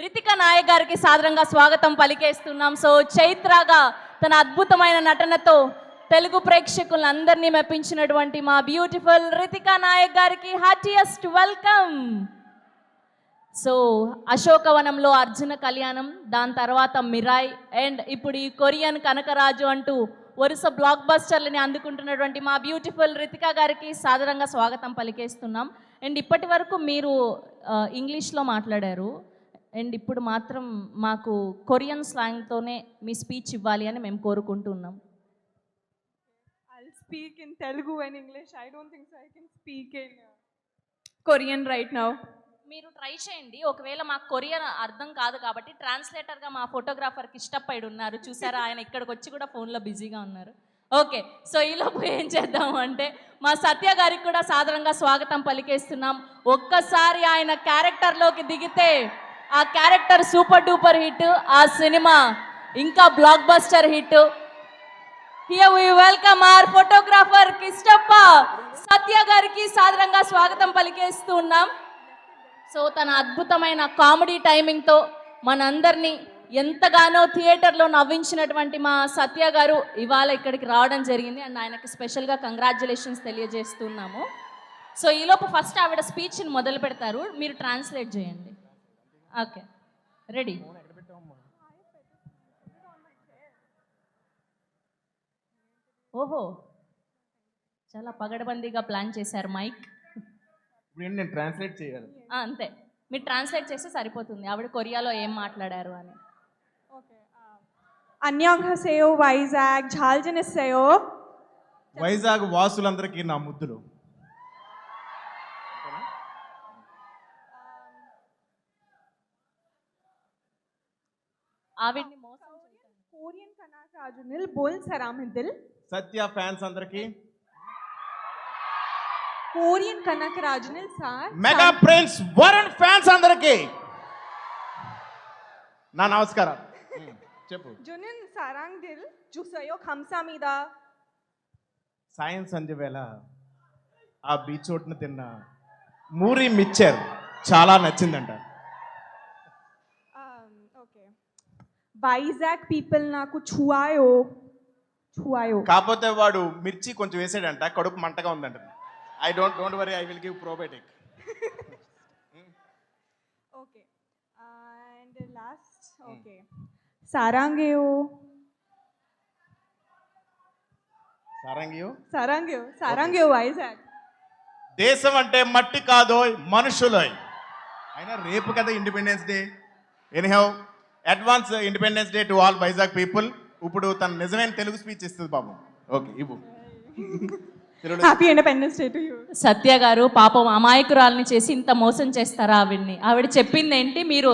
రితికా నాయక్ గారికి సాదరంగా స్వాగతం పలికేస్తున్నాం. సో చైత్రగా తన అద్భుతమైన నటనతో తెలుగు ప్రేక్షకులందరినీ మెప్పించినటువంటి మా బ్యూటిఫుల్ రితికా నాయక్ గారికి హార్టియెస్ట్ వెల్కమ్. సో అశోకవనంలో అర్జున కళ్యాణం, దాని తర్వాత మిరాయ్ అండ్ ఇప్పుడు ఈ కొరియన్ కనకరాజు అంటూ వరుస బ్లాక్ బస్టర్లని అందుకుంటున్నటువంటి మా బ్యూటిఫుల్ రితికా గారికి సాదరంగా స్వాగతం పలికేస్తున్నాం. అండ్ ఇప్పటి వరకు మీరు ఇంగ్లీష్లో మాట్లాడారు అండ్ ఇప్పుడు మాత్రం మాకు కొరియన్ స్లాంగ్తోనే మీ స్పీచ్ ఇవ్వాలి అని మేము కోరుకుంటున్నాం. I'll speak in Telugu and English. I don't think so I can speak in Korean right now. మీరు ట్రై చేయండి. ఒకవేళ మాకు కొరియన్ అర్థం కాదు కాబట్టి ట్రాన్స్లేటర్గా మా ఫోటోగ్రాఫర్కి ఇష్టపడి ఉన్నారు, చూసారా? ఆయన ఇక్కడికి వచ్చి కూడా ఫోన్లో బిజీగా ఉన్నారు. ఓకే, సో ఈలోపు ఏం చేద్దాము అంటే మా సత్య గారికి కూడా సాదరంగా స్వాగతం పలికేస్తున్నాం. ఒక్కసారి ఆయన క్యారెక్టర్లోకి దిగితే ఆ క్యారెక్టర్ సూపర్ డూపర్ హిట్, ఆ సినిమా ఇంకా blockbuster hit. Here we welcome our photographer Kishtappa Satya గారికి సాదరంగా స్వాగతం పలికేస్తున్నాం. సో తన అద్భుతమైన కామెడీ టైమింగ్తో మనందరినీ ఎంతగానో థియేటర్లో నవ్వించినటువంటి మా సత్య గారు ఇవాళ ఇక్కడికి రావడం జరిగింది అండ్ ఆయనకి స్పెషల్గా కంగ్రాచ్యులేషన్స్ తెలియజేస్తున్నాము. సో ఈలోపు ఫస్ట్ ఆవిడ స్పీచ్ని మొదలు పెడతారు, మీరు ట్రాన్స్లేట్ చేయండి. Okay, ready? ఓహో, చాలా పగడబందీగా ప్లాన్ చేశారు మైక్. నేను ట్రాన్స్లేట్ చేయాలి అంతే, మీరు ట్రాన్స్లేట్ చేస్తే సరిపోతుంది ఆవిడ కొరియాలో ఏం మాట్లాడారు అని. Okay. 안녕하세요 వైజాగ్, 잘지냈어요. వైజాగ్ వాసులందరికీ నా ముద్దులు. ఆవిడ్ని మోసం కొరియన్ కనకరాజునిల్ బోల్ సరామిదిల్. సత్య ఫ్యాన్స్ అందరికీ, కొరియన్ కనకరాజునిల్ sir, mega prince Varun fans అందరికీ నా నమస్కారం. చెప్పు. జునిన్ సారాంగిల్ చూసయో ఖంసామీద. సాయం సంధ్య వేళ ఆ బీచ్ ఒడ్డున తిన్న మూరి మిక్చర్ చాలా నచ్చిందంట. ఓకే, వైజాగ్ పీపుల్ నాకు ఛువాయో. కాకపోతే వాడు మిర్చి కొంచెం వేసాడంట, కడుపు మంటగా ఉందంట. I don't worry, I will give probiotic. Okay, and last okay, సారాంగేయో. సారాంగేయో వైజాగ్. దేశం అంటే మట్టి కాదోయ్, మనుషులోయ్. అయినా రేపు కదా independence day. Anyhow, advance independence day to all Vizag people. ఇప్పుడు తన నిజమైన తెలుగు స్పీచ్ ఇస్తుంది బాబు. ఓకే, ఇవ్వు. Happy independence day to you. Satya గారు పాపం అమాయకురాలని చేసి ఇంత మోసం చేస్తారా ఆవిడ్ని? ఆవిడ చెప్పింది ఏంటి, మీరు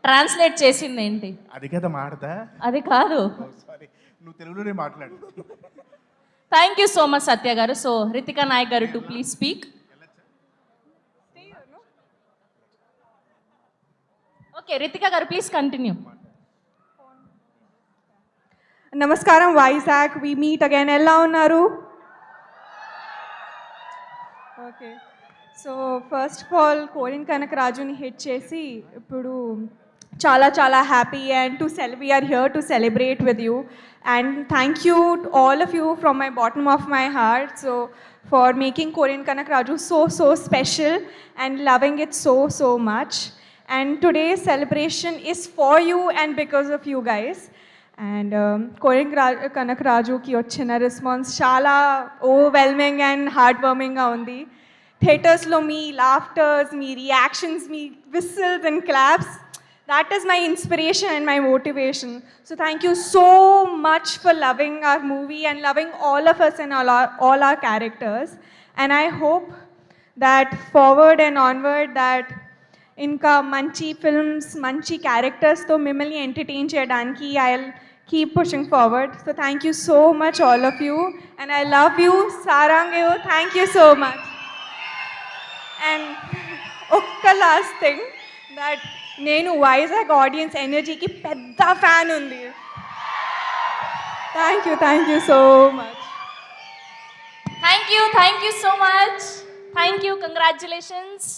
ట్రాన్స్లేట్ చేసింది ఏంటి? అది కదా మాడతా. అది కాదు, సారీ, నువ్వు తెలుగులోనే మాట్లాడు. థ్యాంక్ యూ సో మచ్ సత్య గారు. సో రితికా నాయక్ గారు to please speak. Okay, Ritika గారు ప్లీజ్ కంటిన్యూ. నమస్కారం వైజాగ్, వి మీట్ అగైన్. ఎలా ఉన్నారు? Okay, so first of all Korean కనకరాజుని హిట్ చేసి ఇప్పుడు చాలా చాలా happy and we are here to celebrate with you and thank you all of you from my bottom of my heart so far making Korean Kanakaraju so special and loving it so much. And today's celebration is for you and because of you guys. And Korean కనకరాజుకి వచ్చిన response చాలా overwhelming and heart వార్మింగ్గా ఉంది. థియేటర్స్లో మీ laughters, మీ reactions, మీ whistles and claps, that is my inspiration and my motivation. So thank you so much for loving our movie and loving all of us and all our characters. And I hope that forward and onward that inka manchi films, manchi characters to mimmalni entertain cheyadaniki I'll keep pushing forward. So thank you so much all of you and I love you. Sarangayo, thank you so much. And okka last thing that నేను Vizag audience ఎనర్జీకి పెద్ద fan ఉంది. Thank you so much. Thank you so much. Congratulations.